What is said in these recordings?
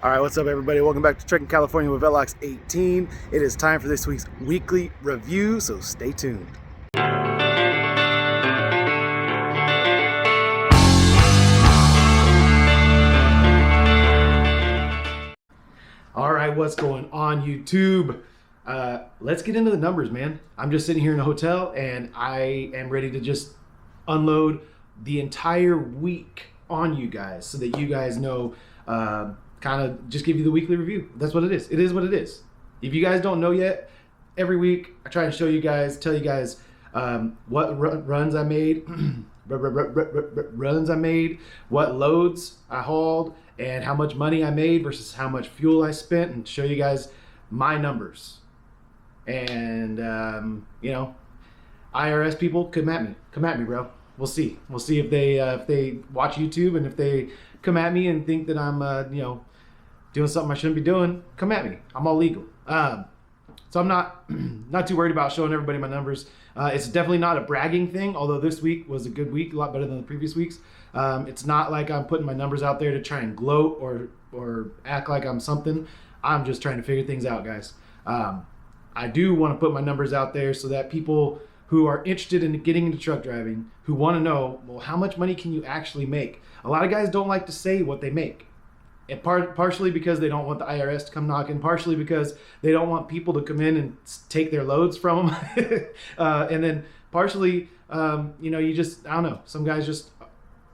All right, what's up, everybody? Welcome back to Trucking California with Velox 18. It is time for this week's weekly review, so stay tuned. All right, what's going on, YouTube? Let's get into the numbers, man. I'm just sitting here in a hotel, and I am ready to just unload the entire week on you guys so that you guys know, kind of just give you the weekly review. That's what it is. It is what it is. If you guys don't know yet, every week I try and show you guys, tell you guys what runs I made, what loads I hauled, and how much money I made versus how much fuel I spent, and show you guys my numbers. And you know, IRS people, come at me, bro. We'll see if they watch YouTube, and if they come at me and think that I'm you know, doing something I shouldn't be doing, come at me. I'm all legal. So I'm not too worried about showing everybody my numbers. It's definitely not a bragging thing, although this week was a good week, a lot better than the previous weeks. It's not like I'm putting my numbers out there to try and gloat or act like I'm something. I'm just trying to figure things out, guys. I do want to put my numbers out there so that people who are interested in getting into truck driving, who want to know, well, how much money can you actually make? A lot of guys don't like to say what they make. And partially because they don't want the IRS to come knocking, partially because they don't want people to come in and take their loads from them. And then partially, you know, you just, I don't know, some guys just,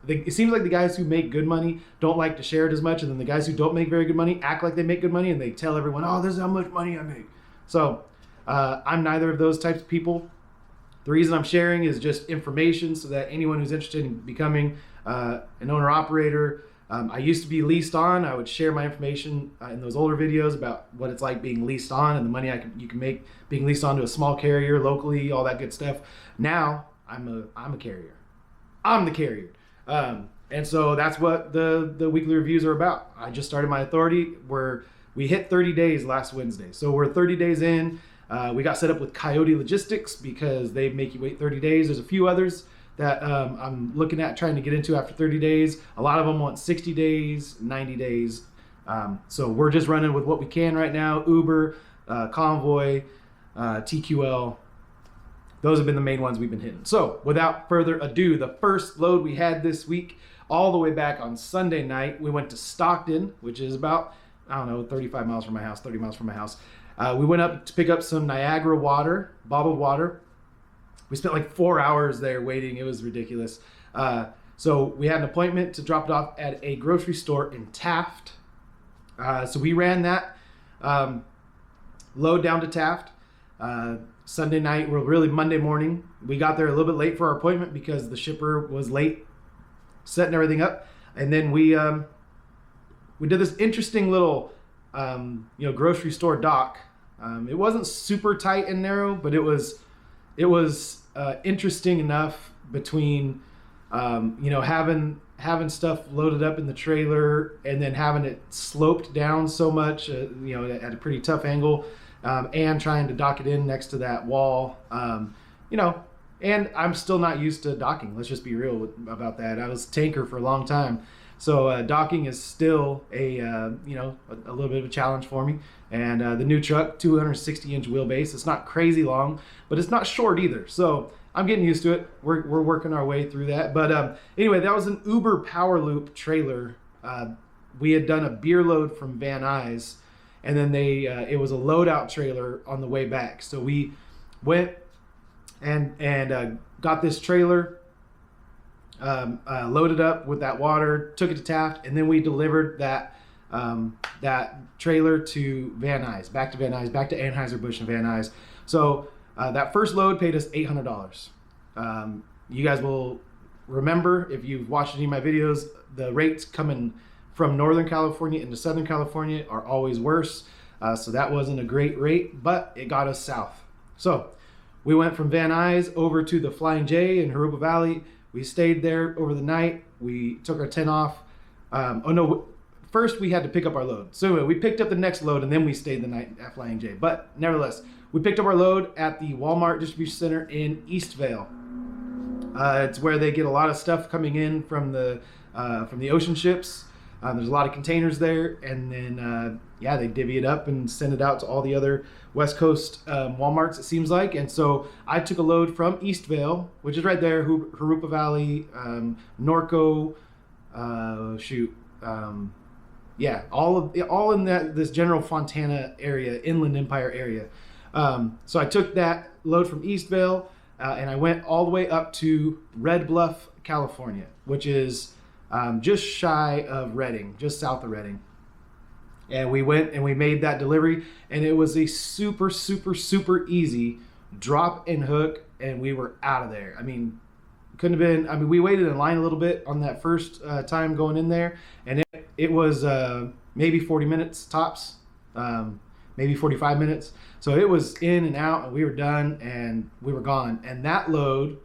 it seems like the guys who make good money don't like to share it as much, and then the guys who don't make very good money act like they make good money, and they tell everyone, oh, this is how much money I make. So I'm neither of those types of people. The reason I'm sharing is just information so that anyone who's interested in becoming an owner-operator, I used to be leased on. I would share my information in those older videos about what it's like being leased on and the money you can make being leased on to a small carrier locally, all that good stuff. Now I'm a carrier. I'm the carrier. And so that's what the weekly reviews are about. I just started my authority where we hit 30 days last Wednesday. So we're 30 days in. We got set up with Coyote Logistics because they make you wait 30 days. There's a few others that I'm looking at trying to get into after 30 days. A lot of them want 60 days, 90 days. So we're just running with what we can right now. Uber, Convoy, TQL. Those have been the main ones we've been hitting. So without further ado, the first load we had this week, all the way back on Sunday night, we went to Stockton, which is about, I don't know, 35 miles from my house, 30 miles from my house. We went up to pick up some Niagara water, bottled water. We spent like 4 hours there waiting. It was ridiculous. So we had an appointment to drop it off at a grocery store in Taft. So we ran that load down to Taft Sunday night, or really Monday morning. We got there a little bit late for our appointment because the shipper was late setting everything up. And then we did this interesting little you know, grocery store dock. It wasn't super tight and narrow, but it was interesting enough between you know, having stuff loaded up in the trailer and then having it sloped down so much, you know, at a pretty tough angle, and trying to dock it in next to that wall, you know. And I'm still not used to docking. Let's just be real about that. I was tanker for a long time. So docking is still a you know, a little bit of a challenge for me. And the new truck, 260-inch wheelbase. It's not crazy long, but it's not short either. So I'm getting used to it. We're working our way through that. But anyway, that was an Uber Power Loop trailer. We had done a beer load from Van Nuys, and then it was a loadout trailer on the way back. So we went and got this trailer. Loaded up with that water, took it to Taft, and then we delivered that trailer to Van Nuys, back to Anheuser-Busch and Van Nuys. So that first load paid us $800. You guys will remember, if you've watched any of my videos, the rates coming from Northern California into Southern California are always worse. So that wasn't a great rate, but it got us south. So we went from Van Nuys over to the Flying J in Jurupa Valley. We stayed there over the night. We took our tent off. Oh no, first we had to pick up our load. So anyway, we picked up the next load and then we stayed the night at Flying J. But nevertheless, we picked up our load at the Walmart distribution center in Eastvale. It's where they get a lot of stuff coming in from the ocean ships. There's a lot of containers there, and then yeah, they divvy it up and send it out to all the other West Coast Walmarts, it seems like. And so I took a load from Eastvale, which is right there, Jurupa Valley, Norco, yeah, all in this general Fontana area, Inland Empire area. So I took that load from Eastvale, and I went all the way up to Red Bluff, California, which is just shy of Redding, just south of Redding. And we went and we made that delivery, and it was a super, super, super easy drop and hook, and we were out of there. I mean, couldn't have been. I mean, we waited in line a little bit on that first time going in there, and it was maybe 40 minutes tops, maybe 45 minutes. So it was in and out, and we were done, and we were gone. And that load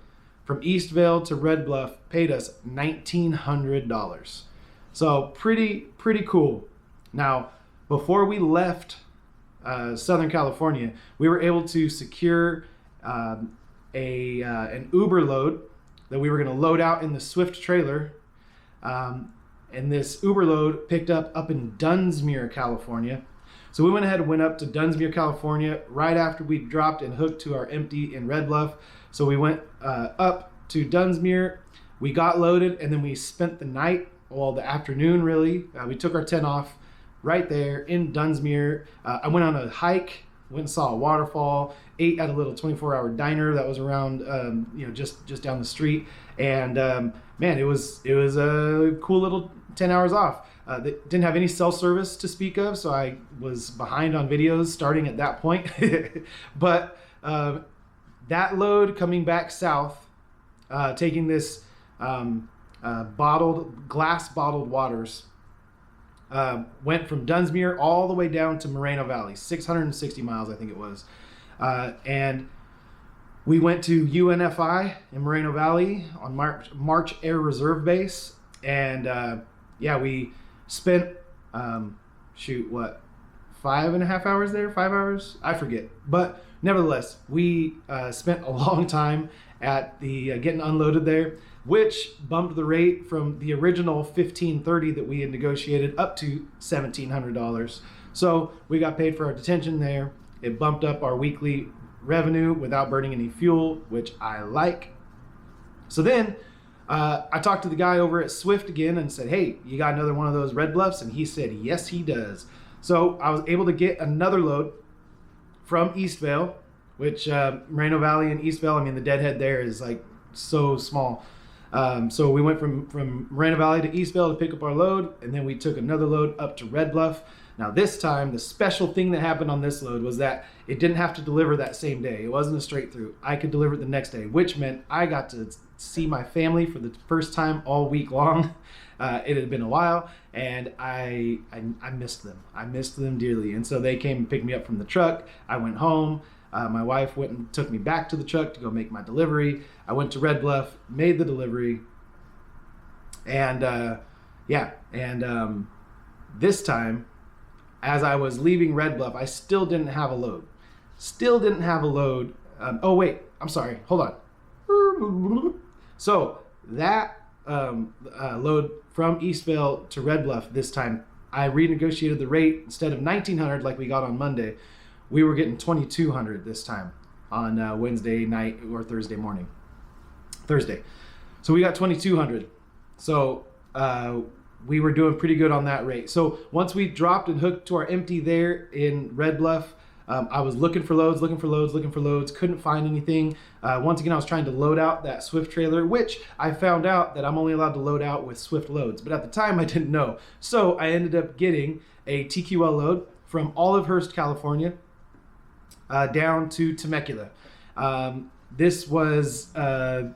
from Eastvale to Red Bluff paid us $1,900. So pretty cool. Now, before we left Southern California, we were able to secure an Uber load that we were going to load out in the Swift trailer. And this Uber load picked up in Dunsmuir, California. So we went ahead and went up to Dunsmuir, California right after we dropped and hooked to our empty in Red Bluff. So we went up to Dunsmuir, we got loaded, and then we spent the night, well, the afternoon really. We took our tent off right there in Dunsmuir. I went on a hike, went and saw a waterfall, ate at a little 24-hour diner that was around, just down the street. And man, it was a cool little 10 hours off. They didn't have any cell service to speak of, so I was behind on videos starting at that point. But that load coming back south, taking this glass bottled waters, went from Dunsmuir all the way down to Moreno Valley, 660 miles, I think it was. And we went to UNFI in Moreno Valley on March Air Reserve Base. And yeah, we spent, 5.5 hours there? 5 hours? I forget. But nevertheless, we spent a long time at the getting unloaded there, which bumped the rate from the original $1,530 that we had negotiated up to $1,700. So we got paid for our detention there. It bumped up our weekly revenue without burning any fuel, which I like. So then I talked to the guy over at Swift again and said, hey, you got another one of those Red Bluffs? And he said, yes, he does. So I was able to get another load from Eastvale, which Moreno Valley and Eastvale, I mean, the deadhead there is like so small. So we went from Moreno Valley to Eastvale to pick up our load, and then we took another load up to Red Bluff. Now this time, the special thing that happened on this load was that it didn't have to deliver that same day. It wasn't a straight through. I could deliver it the next day, which meant I got to see my family for the first time all week long. It had been a while, and I missed them. I missed them dearly. And so they came and picked me up from the truck. I went home. My wife went and took me back to the truck to go make my delivery. I went to Red Bluff, made the delivery, and this time, as I was leaving Red Bluff, I still didn't have a load. Oh wait, I'm sorry. Hold on. So that load from Eastvale to Red Bluff this time, I renegotiated the rate. Instead of $1,900 like we got on Monday, we were getting $2,200 this time on Wednesday night or Thursday morning. So we got $2,200. So we were doing pretty good on that rate. So once we dropped and hooked to our empty there in Red Bluff, I was looking for loads, couldn't find anything. Once again, I was trying to load out that Swift trailer, which I found out that I'm only allowed to load out with Swift loads. But at the time, I didn't know. So I ended up getting a TQL load from Olivehurst, California, down to Temecula. This was an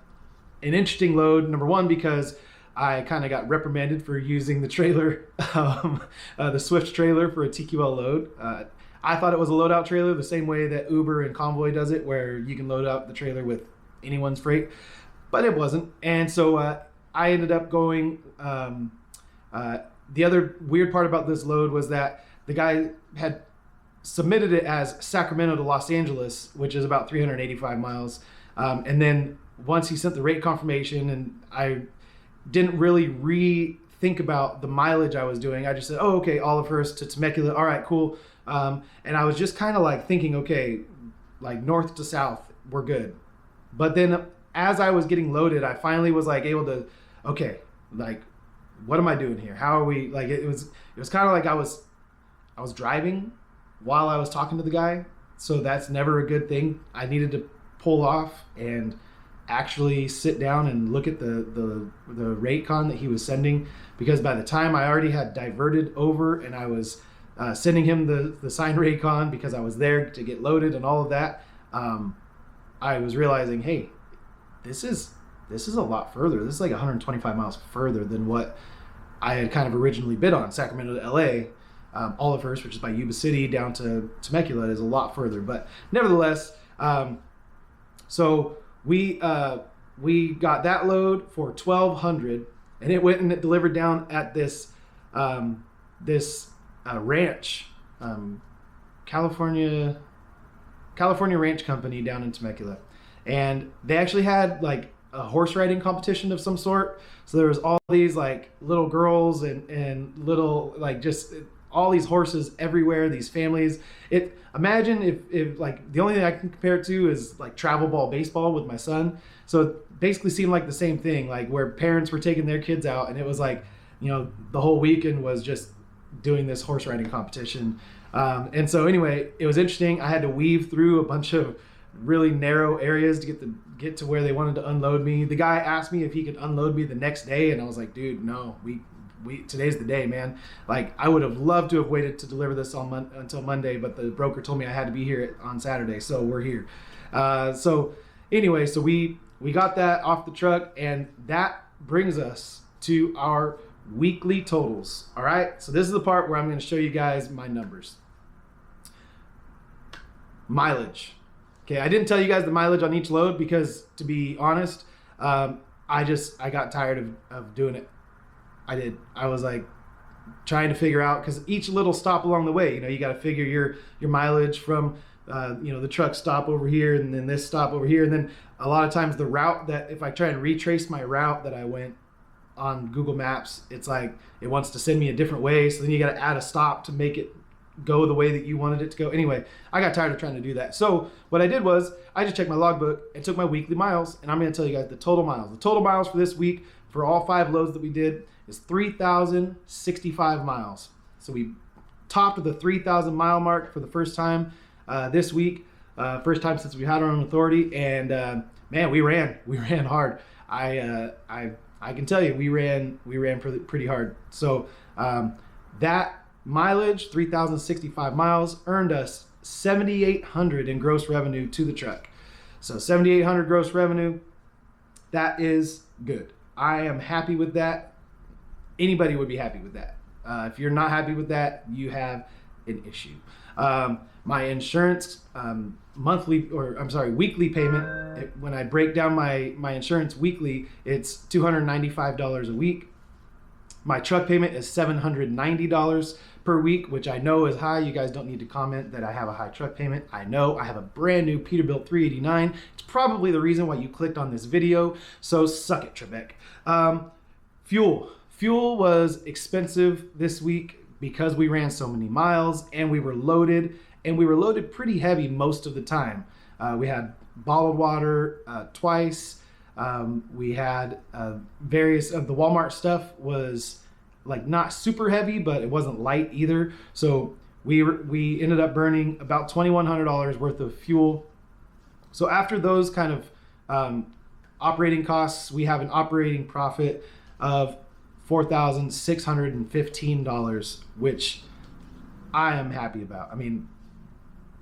interesting load, number one, because I kind of got reprimanded for using the trailer, the Swift trailer for a TQL load. I thought it was a loadout trailer the same way that Uber and Convoy does it, where you can load up the trailer with anyone's freight, but it wasn't. And so I ended up going, the other weird part about this load was that the guy had submitted it as Sacramento to Los Angeles, which is about 385 miles. And then once he sent the rate confirmation, and I didn't really think about the mileage I was doing. I just said, oh, okay, Olivehurst to Temecula. All right, cool. And I was just kind of like thinking, okay, like north to south, we're good. But then as I was getting loaded, I finally was like able to, okay, like, what am I doing here? How are we, like, it was kind of like I was driving while I was talking to the guy. So that's never a good thing. I needed to pull off and actually sit down and look at the rate con that he was sending, because by the time I already had diverted over and I was sending him the signed rate con because I was there to get loaded and all of that, I was realizing, hey, this is a lot further. This is like 125 miles further than what I had kind of originally bid on. Sacramento to LA, Olivehurst, which is by Yuba City, down to Temecula, is a lot further. But nevertheless, so we got that load for $1,200, and it went and it delivered down at this ranch, California Ranch Company down in Temecula, and they actually had like a horse riding competition of some sort. So there was all these like little girls and little, like, just all these horses everywhere, these families. Imagine if like the only thing I can compare it to is like travel ball baseball with my son. So it basically seemed like the same thing, like where parents were taking their kids out, and it was like, the whole weekend was just doing this horse riding competition. And so anyway, it was interesting. I had to weave through a bunch of really narrow areas to get to where they wanted to unload me. The guy asked me if he could unload me the next day, and I was like, dude, no, we today's the day, man. Like, I would have loved to have waited to deliver this until Monday, but the broker told me I had to be here on Saturday, so we're here. So anyway, so we got that off the truck, and that brings us to our weekly totals. All right, so this is the part where I'm going to show you guys my numbers. Mileage. Okay, I didn't tell you guys the mileage on each load because, to be honest, I got tired of doing it. I was like trying to figure out, because each little stop along the way, you got to figure your mileage from the truck stop over here and then this stop over here, and then a lot of times the route that, if I try and retrace my route that I went on Google Maps, it's like it wants to send me a different way, so then you got to add a stop to make it go the way that you wanted it to go. Anyway, I got tired of trying to do that. So what I did was I just checked my logbook and took my weekly miles, and I'm going to tell you guys the total miles. The total miles for this week for all 5 loads that we did is 3,065 miles. So we topped the 3,000 mile mark for the first time this week, first time since we had our own authority, and man, we ran hard. I can tell you, we ran pretty hard. So that mileage, 3,065 miles, earned us $7,800 in gross revenue to the truck. So $7,800 gross revenue, that is good. I am happy with that. Anybody would be happy with that. If you're not happy with that, you have an issue. My insurance weekly payment, when I break down my insurance weekly, it's $295 a week. My truck payment is $790 per week, which I know is high. You guys don't need to comment that I have a high truck payment. I know I have a brand new Peterbilt 389. It's probably the reason why you clicked on this video. So suck it, Trebek. Fuel was expensive this week because we ran so many miles and we were loaded, pretty heavy most of the time. We had bottled water twice. We had various of the Walmart stuff was like not super heavy, but it wasn't light either. So we ended up burning about $2,100 worth of fuel. So after those kind of operating costs, we have an operating profit of $4,615, which I am happy about. I mean,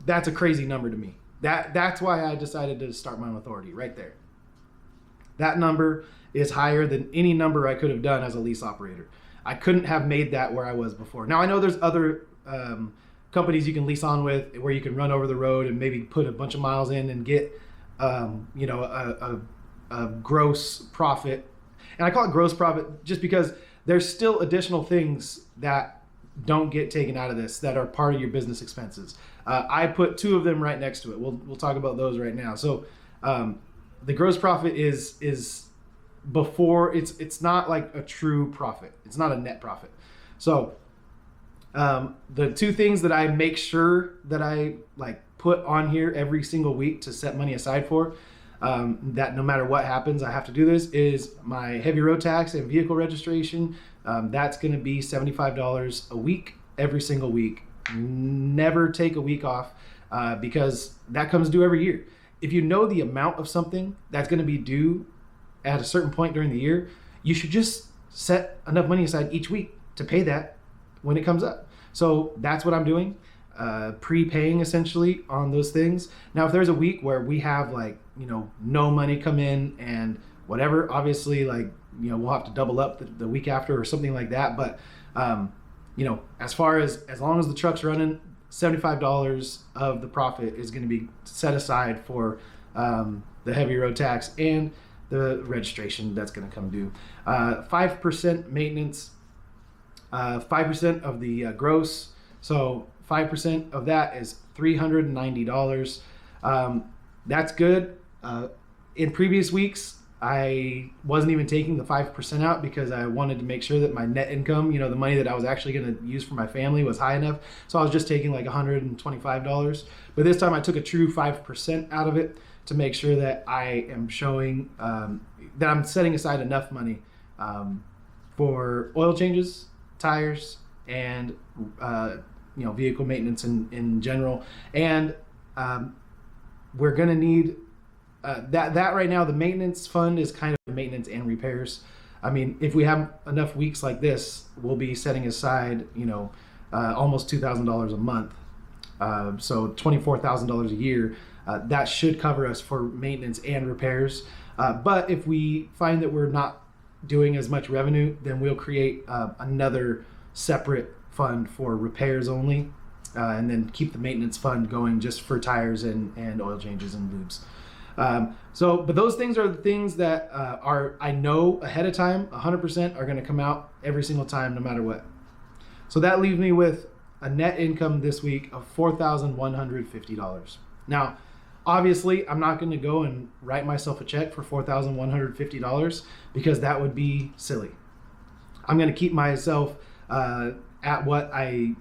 that's a crazy number to me. That's why I decided to start my own authority right there. That number is higher than any number I could have done as a lease operator. I couldn't have made that where I was before. Now, I know there's other companies you can lease on with where you can run over the road and maybe put a bunch of miles in and get a gross profit. And I call it gross profit just because there's still additional things that don't get taken out of this that are part of your business expenses. I put 2 of them right next to it. We'll talk about those right now. So the gross profit is before it's not like a true profit. It's not a net profit. So the two things that I make sure that I like put on here every single week to set money aside for, that no matter what happens, I have to do this, is my heavy road tax and vehicle registration. That's going to be $75 a week, every single week. Never take a week off, because that comes due every year. If you know the amount of something that's going to be due at a certain point during the year, you should just set enough money aside each week to pay that when it comes up. So that's what I'm doing, prepaying essentially on those things. Now, if there's a week where we have like, no money come in and whatever, obviously like, we'll have to double up the week after or something like that. But, as far as long as the truck's running, $75 of the profit is going to be set aside for the heavy road tax and the registration that's going to come due. 5% maintenance, 5% of the gross. So 5% of that is $390. That's good. In previous weeks, I wasn't even taking the 5% out because I wanted to make sure that my net income, the money that I was actually going to use for my family, was high enough. So I was just taking like $125. But this time I took a true 5% out of it to make sure that I am showing that I'm setting aside enough money for oil changes, tires, and vehicle maintenance in general. And we're going to need that right now. The maintenance fund is kind of maintenance and repairs. I mean, if we have enough weeks like this, we'll be setting aside, almost $2,000 a month. So $24,000 a year. That should cover us for maintenance and repairs. But if we find that we're not doing as much revenue, then we'll create another separate fund for repairs only, and then keep the maintenance fund going just for tires and oil changes and lubes. But those things are the things that I know ahead of time 100% are going to come out every single time, no matter what. So that leaves me with a net income this week of $4,150. Now, obviously, I'm not going to go and write myself a check for $4,150 because that would be silly. I'm going to keep myself at what I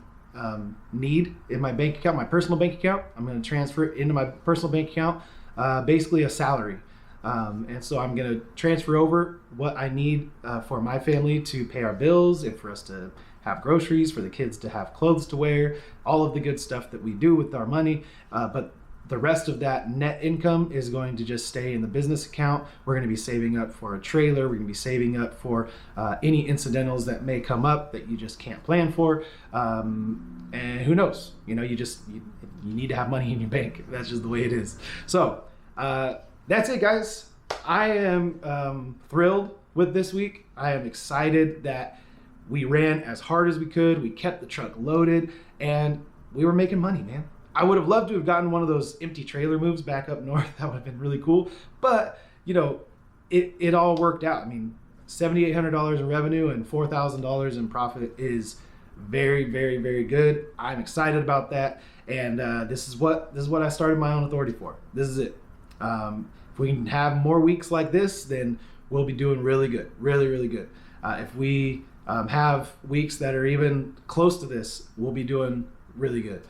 need in my bank account, my personal bank account. I'm going to transfer it into my personal bank account, basically a salary. And so I'm going to transfer over what I need for my family to pay our bills and for us to have groceries, for the kids to have clothes to wear, all of the good stuff that we do with our money. But the rest of that net income is going to just stay in the business account. We're going to be saving up for a trailer. We're going to be saving up for any incidentals that may come up that you just can't plan for. And who knows? You need to have money in your bank. That's just the way it is. So that's it, guys. I am thrilled with this week. I am excited that we ran as hard as we could. We kept the truck loaded and we were making money, man. I would have loved to have gotten one of those empty trailer moves back up north. That would have been really cool. But, it all worked out. I mean, $7,800 in revenue and $4,000 in profit is very, very, very good. I'm excited about that. And this is what I started my own authority for. This is it. If we can have more weeks like this, then we'll be doing really good. Really, really good. If we have weeks that are even close to this, we'll be doing really good.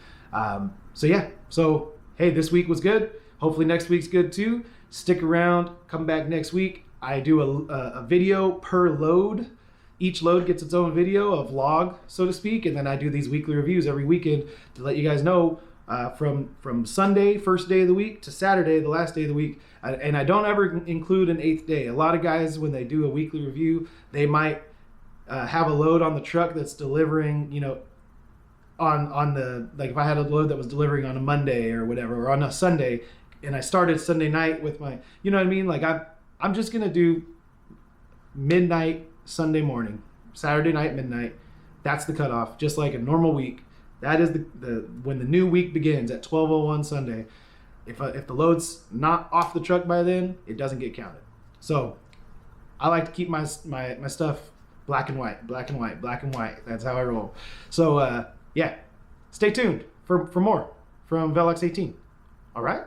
So hey, this week was good. Hopefully next week's good too. Stick around, come back next week. I do a video per load. Each load gets its own video, a vlog, so to speak, and then I do these weekly reviews every weekend to let you guys know from Sunday, first day of the week, to Saturday, the last day of the week. And I don't ever include an 8th day. A lot of guys, when they do a weekly review, they might have a load on the truck that's delivering, on the, like if I had a load that was delivering on a Monday or whatever, or on a Sunday, and I started Sunday night with my, you know what I mean? Like I'm just going to do midnight Sunday morning, Saturday night, midnight. That's the cutoff, just like a normal week. That is the when the new week begins at 12:01 Sunday. If the load's not off the truck by then, it doesn't get counted. So I like to keep my stuff black and white, black and white, black and white. That's how I roll. So yeah, stay tuned for more from Velox 18. All right.